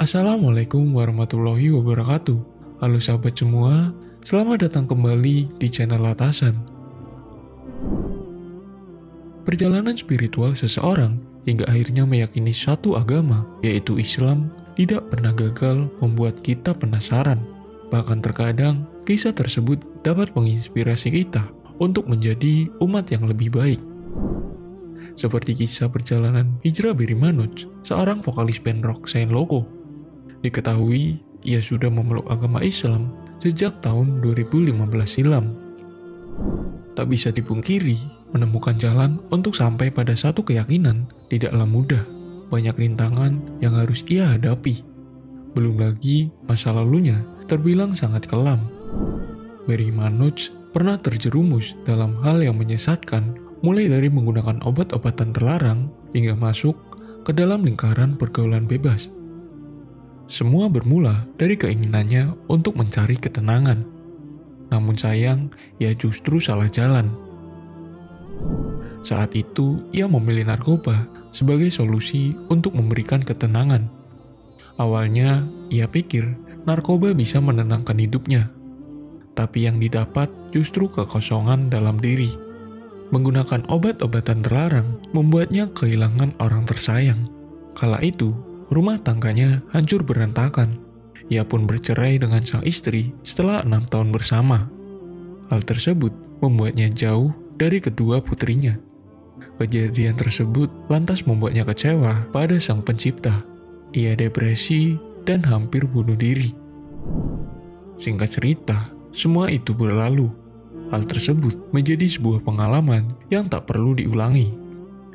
Assalamualaikum warahmatullahi wabarakatuh. Halo sahabat semua, selamat datang kembali di channel Latasan. Perjalanan spiritual seseorang hingga akhirnya meyakini satu agama, yaitu Islam, tidak pernah gagal membuat kita penasaran. Bahkan terkadang, kisah tersebut dapat menginspirasi kita untuk menjadi umat yang lebih baik. Seperti kisah perjalanan hijrah Barry Manoj, seorang vokalis band rock Saint Loco. Diketahui, ia sudah memeluk agama Islam sejak tahun 2015 silam. Tak bisa dipungkiri, menemukan jalan untuk sampai pada satu keyakinan tidaklah mudah. Banyak rintangan yang harus ia hadapi. Belum lagi, masa lalunya terbilang sangat kelam. Barry Manoj pernah terjerumus dalam hal yang menyesatkan, mulai dari menggunakan obat-obatan terlarang hingga masuk ke dalam lingkaran pergaulan bebas. Semua bermula dari keinginannya untuk mencari ketenangan. Namun sayang, ia justru salah jalan. Saat itu, ia memilih narkoba sebagai solusi untuk memberikan ketenangan. Awalnya, ia pikir narkoba bisa menenangkan hidupnya. Tapi yang didapat justru kekosongan dalam diri. Menggunakan obat-obatan terlarang membuatnya kehilangan orang tersayang. Kala itu, rumah tangganya hancur berantakan. Ia pun bercerai dengan sang istri setelah 6 tahun bersama. Hal tersebut membuatnya jauh dari kedua putrinya. Kejadian tersebut lantas membuatnya kecewa pada sang pencipta. Ia depresi dan hampir bunuh diri. Singkat cerita, semua itu berlalu. Hal tersebut menjadi sebuah pengalaman yang tak perlu diulangi.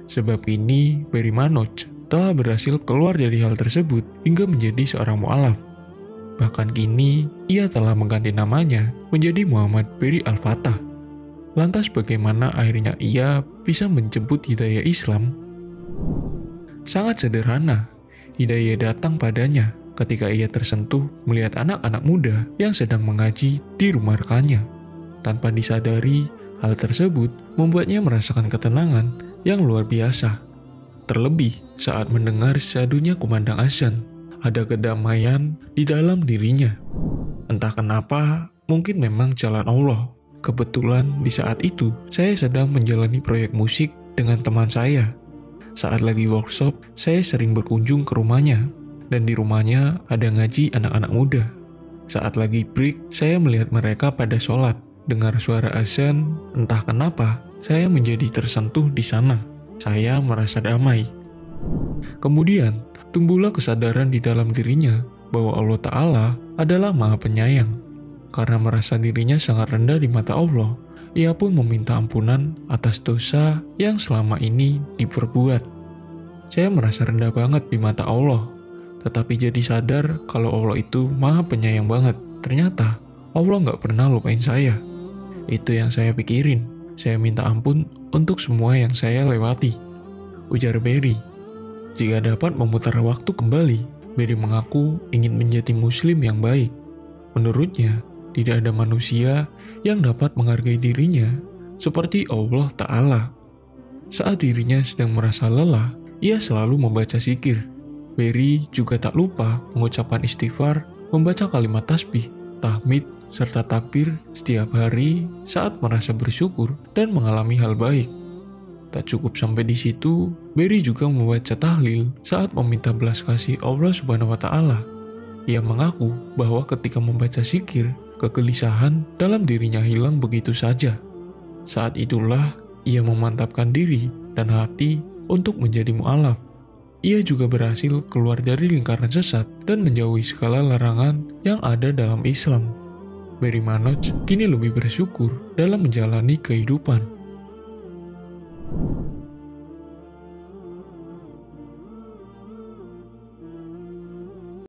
Sebab ini, Barry Manoj telah berhasil keluar dari hal tersebut hingga menjadi seorang mu'alaf. Bahkan kini, ia telah mengganti namanya menjadi Muhammad Barry Al-Fatah. Lantas bagaimana akhirnya ia bisa menjemput hidayah Islam? Sangat sederhana, hidayah datang padanya ketika ia tersentuh melihat anak-anak muda yang sedang mengaji di rumah rekannya. Tanpa disadari, hal tersebut membuatnya merasakan ketenangan yang luar biasa. Terlebih saat mendengar syadunya kumandang azan, ada kedamaian di dalam dirinya. Entah kenapa, mungkin memang jalan Allah. Kebetulan di saat itu, saya sedang menjalani proyek musik dengan teman saya. Saat lagi workshop, saya sering berkunjung ke rumahnya. Dan di rumahnya ada ngaji anak-anak muda. Saat lagi break, saya melihat mereka pada sholat. Dengar suara azan, entah kenapa, saya menjadi tersentuh di sana. Saya merasa damai. Kemudian, tumbuhlah kesadaran di dalam dirinya bahwa Allah Ta'ala adalah Maha Penyayang. Karena merasa dirinya sangat rendah di mata Allah, ia pun meminta ampunan atas dosa yang selama ini diperbuat. Saya merasa rendah banget di mata Allah, tetapi jadi sadar kalau Allah itu Maha Penyayang banget. Ternyata, Allah nggak pernah lupain saya. Itu yang saya pikirin. Saya minta ampun untuk semua yang saya lewati. Ujar Barry. Jika dapat memutar waktu kembali, Barry mengaku ingin menjadi muslim yang baik. Menurutnya, tidak ada manusia yang dapat menghargai dirinya seperti Allah Ta'ala. Saat dirinya sedang merasa lelah, ia selalu membaca zikir. Barry juga tak lupa mengucapkan istighfar, membaca kalimat tasbih, tahmid, serta takbir setiap hari saat merasa bersyukur dan mengalami hal baik. Tak cukup sampai di situ, Barry juga membaca tahlil saat meminta belas kasih Allah Subhanahu wa Ta'ala. Ia mengaku bahwa ketika membaca zikir, kegelisahan dalam dirinya hilang begitu saja. Saat itulah ia memantapkan diri dan hati untuk menjadi mu'alaf. Ia juga berhasil keluar dari lingkaran sesat dan menjauhi segala larangan yang ada dalam Islam. Barry Manoj kini lebih bersyukur dalam menjalani kehidupan.